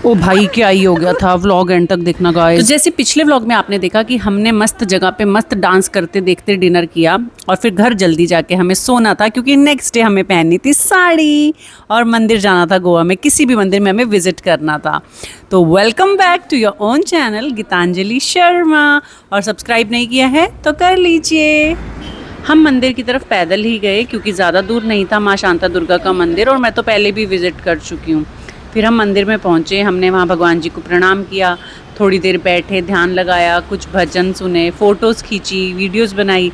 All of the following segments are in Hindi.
ओ भाई क्या ही हो गया था। व्लॉग एंड तक देखना गाइस। तो जैसे पिछले व्लॉग में आपने देखा कि हमने मस्त जगह पे मस्त डांस करते देखते डिनर किया और फिर घर जल्दी जाके हमें सोना था क्योंकि नेक्स्ट डे हमें पहननी थी साड़ी और मंदिर जाना था गोवा में, किसी भी मंदिर में हमें विजिट करना था। तो welcome back to your own channel Geetanjali Sharma, और सब्सक्राइब नहीं किया है तो कर लीजिए। हम मंदिर की तरफ पैदल ही गए क्योंकि ज़्यादा दूर नहीं था माँ शांता दुर्गा का मंदिर, और मैं तो पहले भी विजिट कर चुकी हूँ। फिर हम मंदिर में पहुँचे, हमने वहाँ भगवान जी को प्रणाम किया, थोड़ी देर बैठे, ध्यान लगाया, कुछ भजन सुने, फ़ोटोज़ खींची, वीडियोज़ बनाई।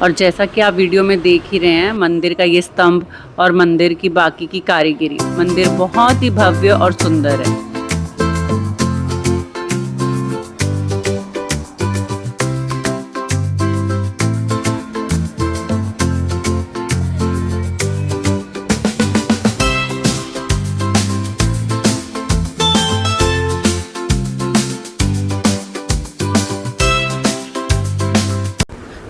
और जैसा कि आप वीडियो में देख ही रहे हैं, मंदिर का ये स्तंभ और मंदिर की बाकी की कारीगरी, मंदिर बहुत ही भव्य और सुंदर है।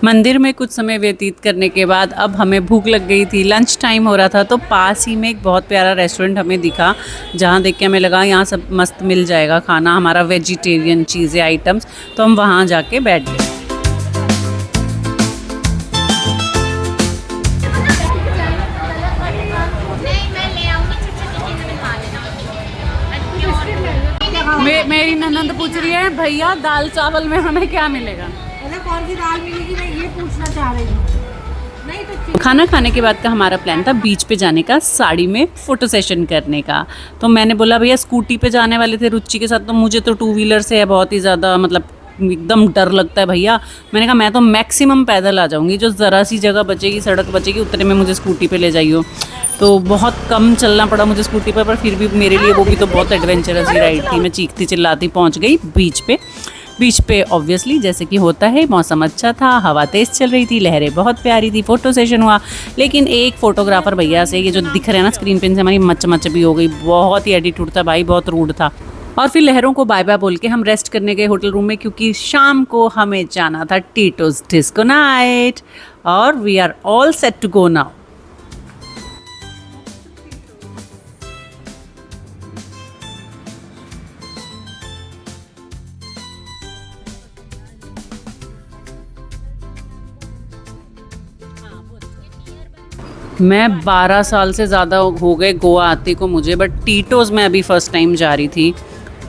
मंदिर में कुछ समय व्यतीत करने के बाद अब हमें भूख लग गई थी, लंच टाइम हो रहा था। तो पास ही में एक बहुत प्यारा रेस्टोरेंट हमें दिखा, जहाँ देख के हमें लगा यहाँ सब मस्त मिल जाएगा खाना, हमारा वेजिटेरियन चीज़ें आइटम्स। तो हम वहाँ जाके बैठ गए। मेरी ननद पूछ रही है भैया दाल चावल में हमें क्या मिलेगा, कौन सी दाल मिलेगी, मैं ये पूछना चाह रही हूँ। नहीं तो खाना खाने के बाद का हमारा प्लान था बीच पे जाने का, साड़ी में फ़ोटो सेशन करने का। तो मैंने बोला भैया स्कूटी पे जाने वाले थे रुचि के साथ, तो मुझे तो टू व्हीलर से है बहुत ही ज़्यादा मतलब एकदम डर लगता है भैया। मैंने कहा मैं तो मैक्सिमम पैदल आ जाऊँगी, जो ज़रा सी जगह बचेगी, सड़क बचेगी, उतने में मुझे स्कूटी पे ले जाइयो। तो बहुत कम चलना पड़ा मुझे स्कूटी पर फिर भी मेरे लिए वो भी तो बहुत एडवेंचरस ही राइड थी। मैं चीखती चिल्लाती पहुँच गई बीच पे ऑब्वियसली जैसे कि होता है। मौसम अच्छा था, हवा तेज़ चल रही थी, लहरें बहुत प्यारी थी, फ़ोटो सेशन हुआ। लेकिन एक फ़ोटोग्राफ़र भैया से, ये जो दिख रहे हैं ना स्क्रीन पे, से हमारी मच भी हो गई। बहुत ही एटीट्यूड था भाई, बहुत रूड था। और फिर लहरों को बाय बाय बोल के हम रेस्ट करने गए होटल रूम में, क्योंकि शाम को हमें जाना था टीटोज़ डिस्को नाइट, और we are all set to go now. मैं 12 साल से ज़्यादा हो गए गोवा आते को मुझे, बट टीटोज़ में अभी फ़र्स्ट टाइम जा रही थी।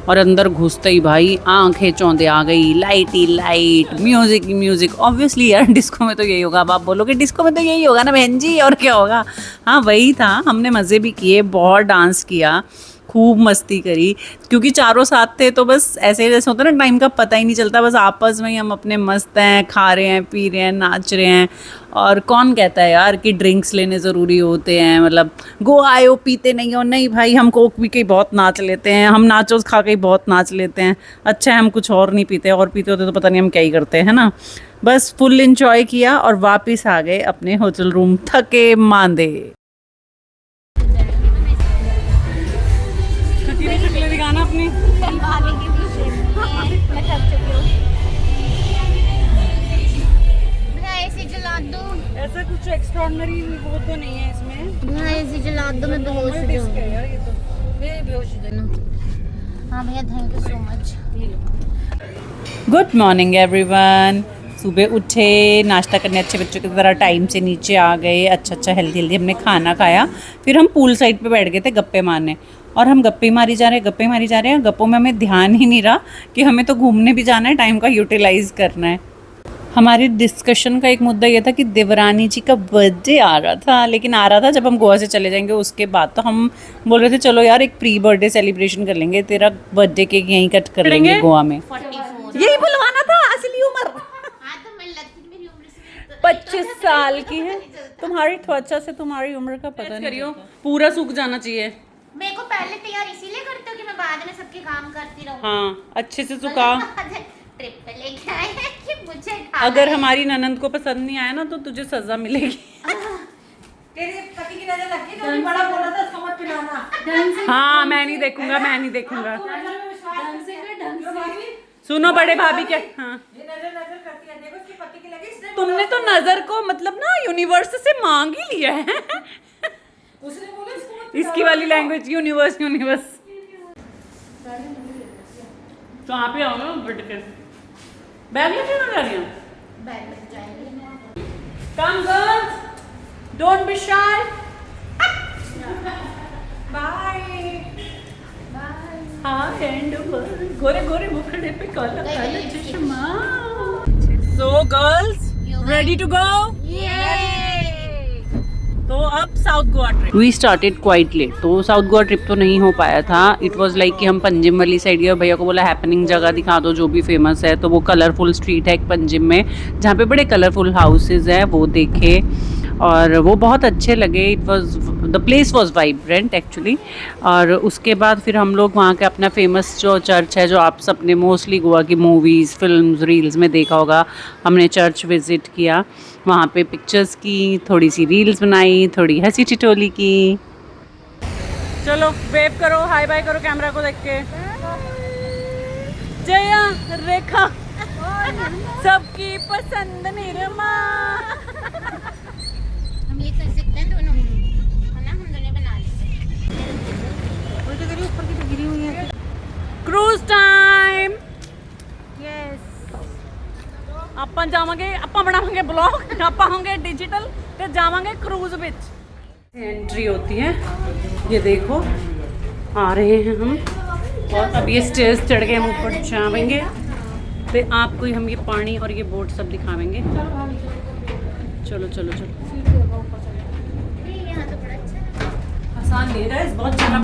और अंदर घुसते ही भाई आंखें चौंधे आ गई, लाइट ही लाइट, म्यूज़िक ही म्यूज़िक। ऑब्वियसली यार डिस्को में तो यही होगा। अब आप बोलोगे डिस्को में तो यही होगा ना बहन जी, और क्या होगा। हाँ वही था, हमने मज़े भी किए, बहुत डांस किया, खूब मस्ती करी, क्योंकि चारों साथ थे। तो बस ऐसे जैसे होता है ना, टाइम का पता ही नहीं चलता, बस आपस में ही हम अपने मस्त हैं, खा रहे हैं, पी रहे हैं, नाच रहे हैं। और कौन कहता है यार कि ड्रिंक्स लेने ज़रूरी होते हैं, मतलब गोवा आए हो पीते नहीं हो, नहीं भाई हम कोक पी के बहुत नाच लेते हैं, हम नाचोस खा के बहुत नाच लेते हैं। अच्छा है हम कुछ और नहीं पीते, और पीते होते तो पता नहीं हम क्या ही करते हैं ना। बस फुल इंजॉय किया और वापस आ गए अपने होटल रूम थके मांदे। दिखाना अपनी ऐसा कुछ एक्स्ट्राऑर्डिनरी वो तो नहीं है इसमें। ऐसी जला दो, मैं बेहोश हो जाऊंगी। हाँ भैया, thank you so much. Good morning everyone. सुबह उठे, नाश्ता करने अच्छे बच्चों की तरह टाइम से नीचे आ गए, अच्छा हेल्दी हमने खाना खाया। फिर हम पूल साइड पे बैठ गए थे गप्पे मारने, और हम गप्पे मारी जा रहे हैं। गप्पों में हमें ध्यान ही नहीं रहा कि हमें तो घूमने भी जाना है, टाइम का यूटिलाइज़ करना है। हमारी डिस्कशन का एक मुद्दा ये था कि देवरानी जी का बर्थडे आ रहा था, लेकिन आ रहा था जब हम गोवा से चले जाएंगे उसके बाद। तो हम बोल रहे थे चलो यार एक प्री बर्थडे सेलिब्रेशन कर लेंगे, तेरा बर्थडे केक यहीं कट कर लेंगे गोवा में। 44। यही बुलवाना था, असली उम्र हाँ तो मैं लगती मेरी उम्र से 25 साल की है। तुम्हारी त्वचा से तुम्हारी उम्र का पता नहीं करियो, पूरा सूख जाना चाहिए। मेरे को पहले तैयार इसीलिए करते हो कि मैं बाद में सबके काम करती रहूं। हाँ अच्छे से सुखा। ट्रिप पे लेके आए हैं कि मुझे अगर हमारी ननंद को पसंद नहीं आया ना तो तुझे सजा मिलेगी। तेरे पति की नजर लगी तो बड़ा बोला था उसको मत पिलाना। हाँ मैं नहीं देखूंगा। सुनो बड़े भाभी क्या, हाँ नजर करती है, देखो उसके पति की लगी। तुमने तो नजर को मतलब ना यूनिवर्स से मांग ही लिया है। उसने बोला इसकी वाली लैंग्वेज यूनिवर्स। तो यहाँ पे आओ ना बैठ के। बैग लेके ना जा रही हूँ। बैग लेके जाएंगे। Come girls, don't be shy. Bye. Hi and गोरे गोरे मुखड़े पे काला काला चश्मा। So girls, ready to go? तो अब south Goa trip we started quite late, तो साउथ गोवा ट्रिप तो नहीं हो पाया था। इट वाज लाइक कि हम पंजिम वाली साइड गए, भैया को बोला हैपनिंग जगह दिखा दो जो भी फेमस है, तो वो कलरफुल स्ट्रीट है एक पंजिम में जहाँ पे बड़े कलरफुल हाउसेज हैं, वो देखे और वो बहुत अच्छे लगे। It was the place was vibrant actually. और उसके बाद फिर हम लोग वहाँ के अपना फेमस जो चर्च है, जो आप सबने मोस्टली गोवा की मूवीज़ फिल्म्स रील्स में देखा होगा, हमने चर्च विज़िट किया, वहाँ पे पिक्चर्स की, थोड़ी सी रील्स बनाई, थोड़ी हंसी ठिठोली की। चलो वेव करो, हाय बाय करो कैमरा को देख के। जया रेखा सबकी पसंद निरमा। हम ये कर सकते हैं दोनों, है ना? हम दोनों बना लेते हैं। वो तो करी ऊपर की तो गिरी हुई है। Cruise time. यस। ਆਪਾਂ ਜਾਵਾਂਗੇ, ਆਪਾਂ ਬਣਾਵਾਂਗੇ ब्लॉग, ਆਪਾਂ होंगे डिजिटल ਤੇ ਜਾਵਾਂਗੇ क्रूज ਵਿੱਚ। एंट्री होती है, ये देखो आ रहे हैं हम, और अब ये स्टेज चढ़ के हम ऊपर जाएंगे, तो आपको ही हम ये पानी और ये बोट सब दिखावेंगे। चलो चलो चलो। यहाँ तो बड़ा अच्छा है। आसान नहीं है, बहुत चला।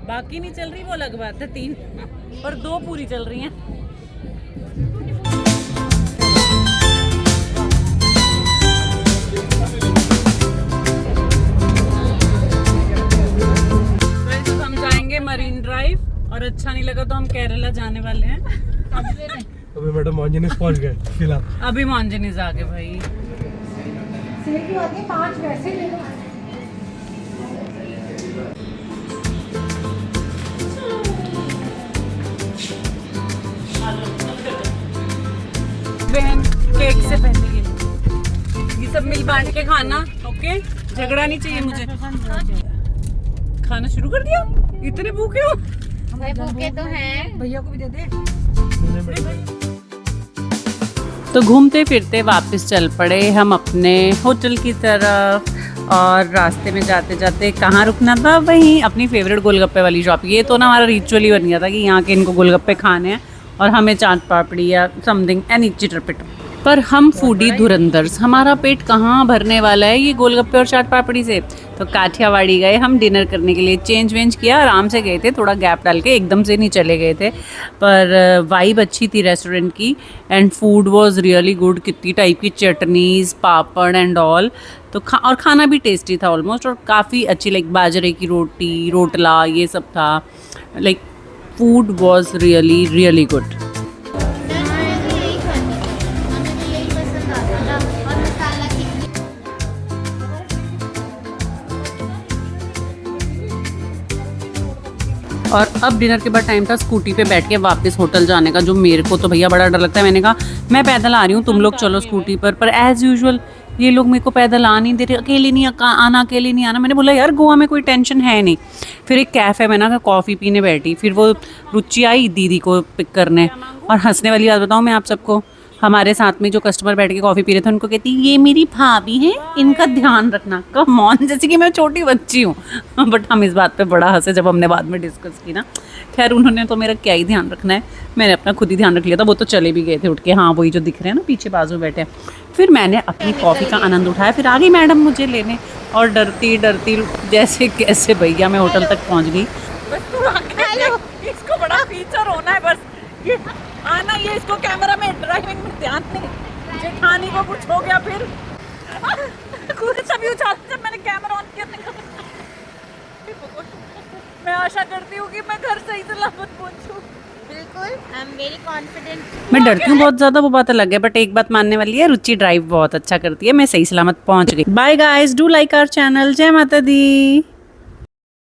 बाकी नहीं चल रही वो अलग बात है, 3 और 2 पूरी चल रही हैं। तो हम जाएंगे मरीन ड्राइव, और अच्छा नहीं लगा तो हम केरला जाने वाले हैं। अभी मैडम मॉन्जिनीस पहुंच गए फिलहाल। अभी मॉन्जिनीस आ गए भाई। सेल की बात है, 5 वैसे ले लो। बहन केक से पहले ये सब मिल बांट के खाना, ओके? झगड़ा नहीं चाहिए मुझे। खाना शुरू कर दिया? इतने भूखे हो? भाई भूखे तो हैं। भैया को भी दे दे। तो घूमते फिरते वापस चल पड़े हम अपने होटल की तरफ, और रास्ते में जाते जाते कहाँ रुकना था? वहीं अपनी फेवरेट गोलगप्पे वाली शॉप। ये तो ना हमारा रिचुअल ही बन गया था कि यहाँ के इनको गोलगप्पे खाने हैं और हमें चाट पापड़ी या समथिंग एनी चिटरपिट। पर हम फूडी धुरंधर्स, हमारा पेट कहाँ भरने वाला है ये गोलगप्पे और चाट पापड़ी से। तो काठियावाड़ी गए हम डिनर करने के लिए, चेंज वेंज किया, आराम से गए थे, थोड़ा गैप डाल के, एकदम से नहीं चले गए थे। पर वाइब अच्छी थी रेस्टोरेंट की, and food was really good. कितनी टाइप की चटनीज़, पापड़ एंड ऑल। तो और खाना भी टेस्टी था ऑलमोस्ट, और काफ़ी अच्छी, लाइक बाजरे की रोटी, रोटला, ये सब था। Like food was really really good. और अब डिनर के बाद टाइम था स्कूटी पे बैठ के वापस होटल जाने का, जो मेरे को तो भैया बड़ा डर लगता है। मैंने कहा मैं पैदल आ रही हूँ, तुम लोग चलो स्कूटी पर एज यूजुअल ये लोग मेरे को पैदल आ नहीं दे रहे, अकेले नहीं आना, अकेले नहीं आना। मैंने बोला यार गोवा में कोई टेंशन है नहीं। फिर एक कैफ़े में ना कॉफ़ी पीने बैठी, फिर वो रुचि आई दीदी को पिक करने, और हंसने वाली बात बताऊँ मैं आप सबको, हमारे साथ में जो कस्टमर बैठ के कॉफ़ी पी रहे थे उनको कहती ये मेरी भाभी है, इनका ध्यान रखना। कम ऑन, जैसे कि मैं छोटी बच्ची हूँ। बट हम इस बात पे बड़ा हंसे जब हमने बाद में डिस्कस की ना खैर उन्होंने तो मेरा क्या ही ध्यान रखना है, मैंने अपना खुद ही ध्यान रख लिया था। वो तो चले भी गए थे उठ के, हाँ वही जो दिख रहे हैं ना पीछे बाजू बैठे हैं। फिर मैंने अपनी कॉफ़ी का आनंद उठाया, फिर आ गई मैडम मुझे लेने, और डरती डरती जैसे कैसे भैया मैं होटल तक पहुंच गई। हेलो इसको बड़ा फीचर होना है बस, ये आना, ये इसको कैमरा में ड्राइविंग में ध्यान नहीं, जेठानी को कुछ हो गया फिर खुद सभी उछाल जब मैंने कैमरा ऑन किया। मैं आशा करती हूँ कि मैं घर सही सलामत पहुँचूँ। बिल्कुल, आई एम वेरी कॉन्फिडेंट। मैं डरती हूँ बहुत ज़्यादा, वो बात अलग है, बट एक बात मानने वाली है, रुचि ड्राइव बहुत अच्छा करती है। मैं सही सलामत पहुँच गई। Bye guys, do like our channel. जय माता दी।